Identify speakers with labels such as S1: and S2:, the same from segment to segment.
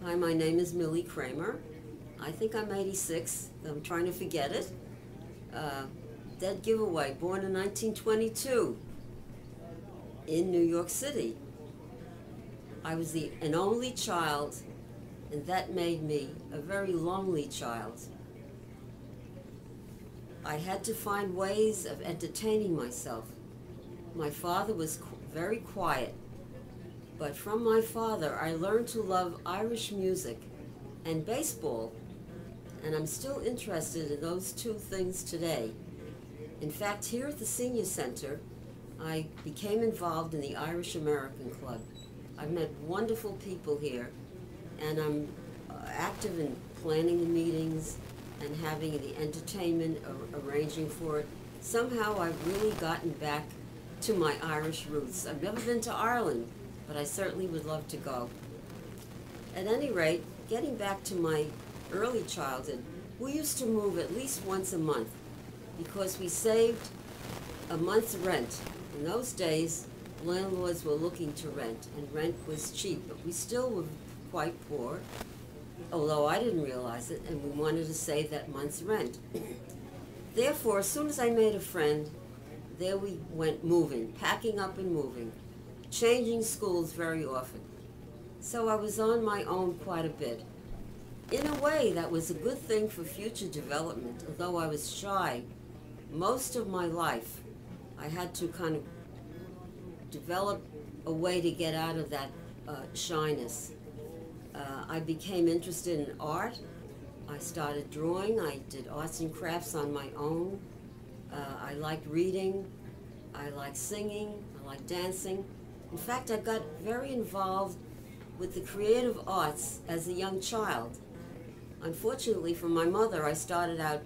S1: Hi, my name is Millie Kramer. I think I'm 86. I'm trying to forget it. Uh, Dead giveaway, born in 1922 in New York City. I was an only child, and that made me a very lonely child. I had to find ways of entertaining myself. My father was very quiet, but from my father I learned to love Irish music and baseball, and I'm still interested in those two things today. In fact, here at the Senior Center, I became involved in the Irish American Club. I've met wonderful people here, and I'm active in planning the meetings and having the entertainment, arranging for it. Somehow I've really gotten back to my Irish roots. I've never been to Ireland, but I certainly would love to go. At any rate, getting back to my early childhood, we used to move at least once a month because we saved a month's rent. In those days, landlords were looking to rent, and rent was cheap, but we still were quite poor, although I didn't realize it, and we wanted to save that month's rent. Therefore, as soon as I made a friend, there we went moving, packing up and moving, changing schools very often. So I was on my own quite a bit. In a way, that was a good thing for future development, although I was shy most of my life. I had to kind of develop a way to get out of that shyness. I became interested in art. I started drawing. I did arts and crafts on my own. I liked reading. I liked singing. I liked dancing. In fact, I got very involved with the creative arts as a young child. Unfortunately for my mother, I started out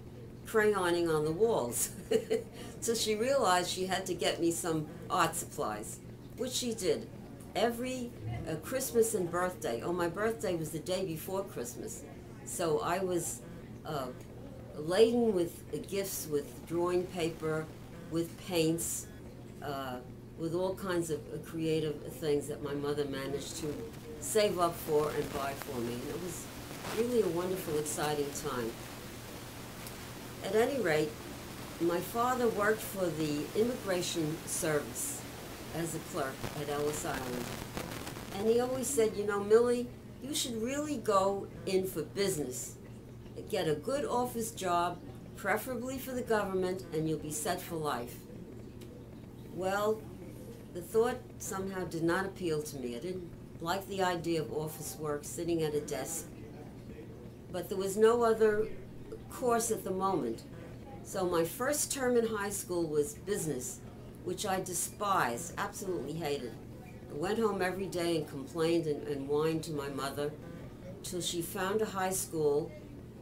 S1: crayoning on the walls. So she realized she had to get me some art supplies, which she did. Every Christmas and birthday, my birthday was the day before Christmas, so I was laden with gifts, with drawing paper, with paints, with all kinds of creative things that my mother managed to save up for and buy for me. And it was really a wonderful, exciting time. At any rate, my father worked for the Immigration Service as a clerk at Ellis Island. And he always said, you know, Millie, you should really go in for business. Get a good office job, preferably for the government, and you'll be set for life. Well, the thought somehow did not appeal to me. I didn't like the idea of office work, sitting at a desk. But there was no other course at the moment. So my first term in high school was business, which I despised, absolutely hated. I went home every day and complained and whined to my mother till she found a high school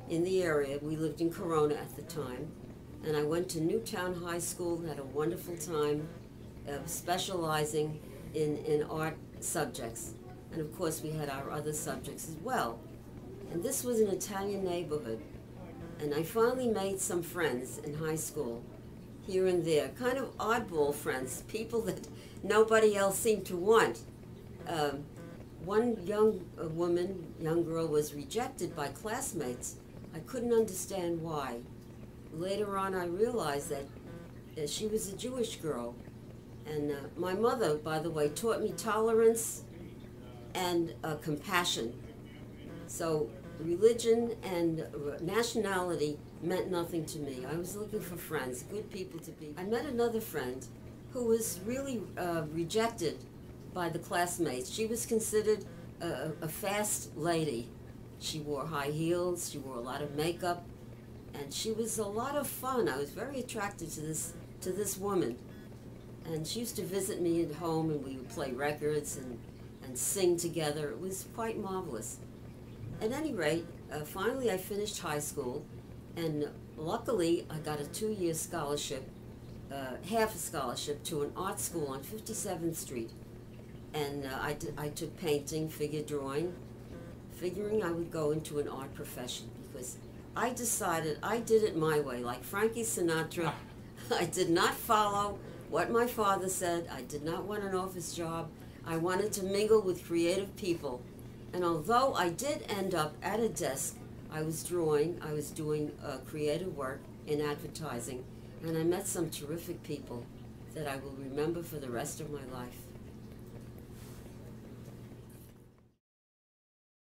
S1: in the area. We lived in Corona at the time. And I went to Newtown High School, had a wonderful time specializing in art subjects. And of course we had our other subjects as well. And this was an Italian neighborhood. And I finally made some friends in high school, here and there, kind of oddball friends, people that nobody else seemed to want. One young girl was rejected by classmates. I couldn't understand why. Later on I realized that she was a Jewish girl. And my mother, by the way, taught me tolerance and compassion. So religion and nationality meant nothing to me. I was looking for friends, good people to be. I met another friend who was really rejected by the classmates. She was considered a fast lady. She wore high heels, she wore a lot of makeup, and she was a lot of fun. I was very attracted to this woman. And she used to visit me at home, and we would play records and sing together. It was quite marvelous. At any rate, finally I finished high school, and luckily I got a 2-year scholarship, half a scholarship, to an art school on 57th Street. And I took painting, figure drawing, figuring I would go into an art profession, because I decided I did it my way, like Frankie Sinatra. I did not follow what my father said. I did not want an office job. I wanted to mingle with creative people. And although I did end up at a desk, I was doing creative work in advertising, and I met some terrific people that I will remember for the rest of my life.